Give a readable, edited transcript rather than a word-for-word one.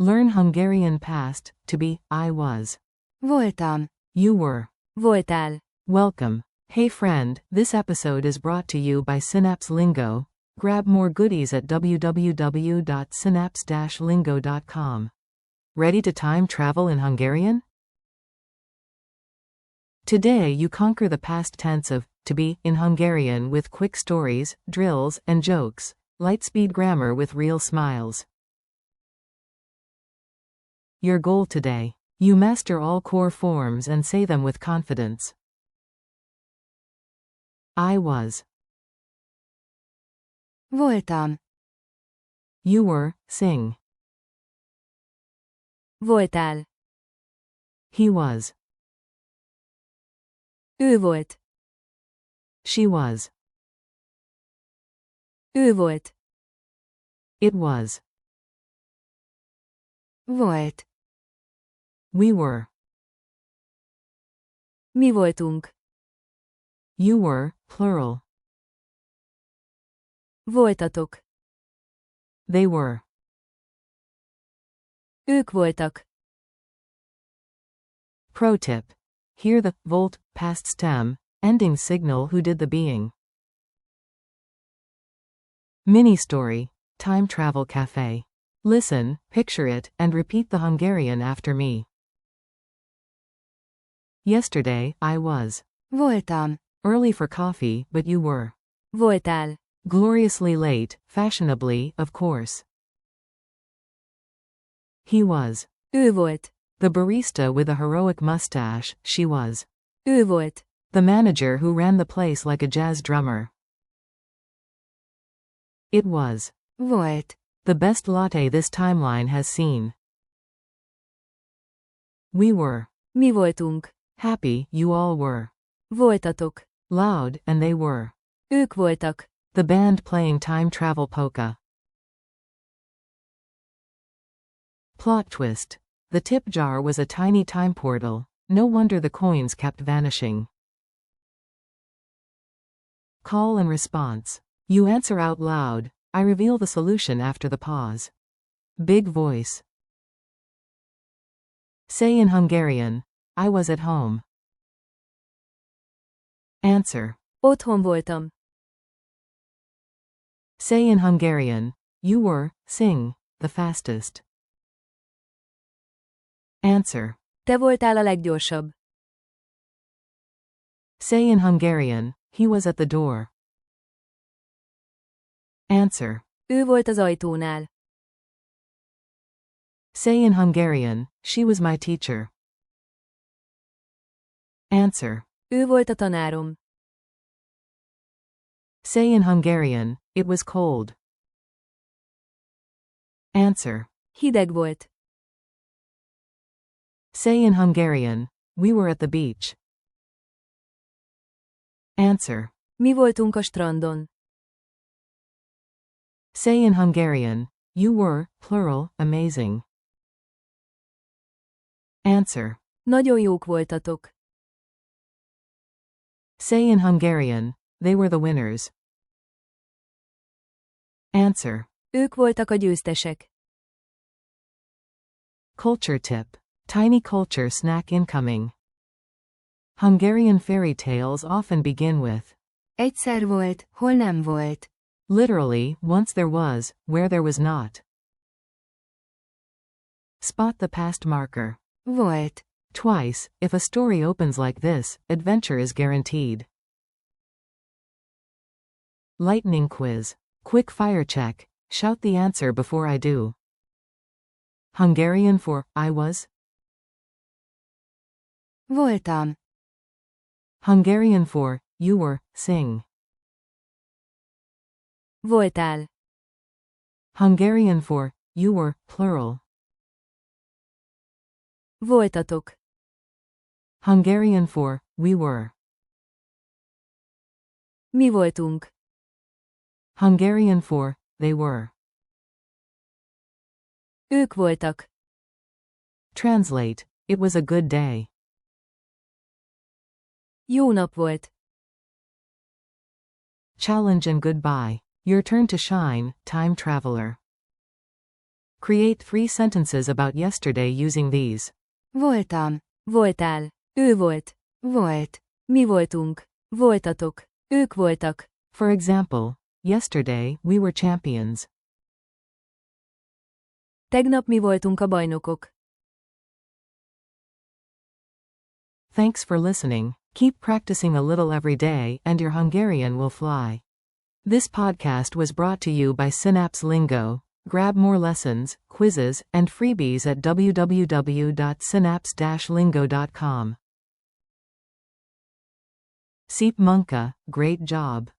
Learn Hungarian past, to be, I was. Voltam. You were. Voltál. Welcome. Hey friend, this episode is brought to you by Synapse Lingo. Grab more goodies at www.synapse-lingo.com. Ready to time travel in Hungarian? Today you conquer the past tense of to be in Hungarian with quick stories, drills, and jokes. Lightspeed grammar with real smiles. Your goal today. You master all core forms and say them with confidence. I was. Voltam. You were, sing. Voltál. He was. Ő volt. She was. Ő volt. It was. Volt. We were. Mi voltunk. You were, plural. Voltatok. They were. Ők voltak. Pro tip. Hear the volt past stem ending signal who did the being. Mini story. Time travel cafe. Listen, picture it, and repeat the Hungarian after me. Yesterday, I was. Voltam. Early for coffee, but you were. Voltál. Gloriously late, fashionably, of course. He was. Ő volt. The barista with a heroic mustache, she was. Ő volt. The manager who ran the place like a jazz drummer. It was. Volt. The best latte this timeline has seen. We were. Mi voltunk. Happy, you all were. Voltatok. Loud, and they were. Ők voltak. The band playing time travel polka. Plot twist. The tip jar was a tiny time portal. No wonder the coins kept vanishing. Call and response. You answer out loud. I reveal the solution after the pause. Big voice. Say in Hungarian, I was at home. Answer. Otthon voltam. Say in Hungarian, you were, sing, the fastest. Answer. Te voltál a leggyorsabb. Say in Hungarian, he was at the door. Answer. Ő volt az ajtónál. Say in Hungarian, she was my teacher. Answer. Ő volt a tanárom. Say in Hungarian, it was cold. Answer. Hideg volt. Say in Hungarian, we were at the beach. Answer. Mi voltunk a strandon. Say in Hungarian, you were, plural, amazing. Answer. Nagyon jók voltatok. Say in Hungarian, they were the winners. Answer. Ők voltak a győztesek. Culture tip. Tiny culture snack incoming. Hungarian fairy tales often begin with Egyszer volt, hol nem volt. literally, once there was, where there was not. Spot the past marker. Volt. Twice, if a story opens like this, adventure is guaranteed. Lightning quiz. Quick fire check. Shout the answer before I do. Hungarian for I was. Voltam. Hungarian for you were, sing. Voltál. Hungarian for you were, plural. Voltatok. Hungarian for we were. Mi voltunk. Hungarian for they were. Ők voltak. Translate. It was a good day. Jó nap volt. Challenge and goodbye. Your turn to shine, time traveler. Create 3 sentences about yesterday using these. Voltam. Voltál. Ő volt. Volt. Mi voltunk. Voltatok. Ők voltak. For example, yesterday, we were champions. Tegnap mi voltunk a bajnokok. Thanks for listening. Keep practicing a little every day and your Hungarian will fly. This podcast was brought to you by Synapse Lingo. Grab more lessons, quizzes, and freebies at www.synapse-lingo.com. Szép munka, great job.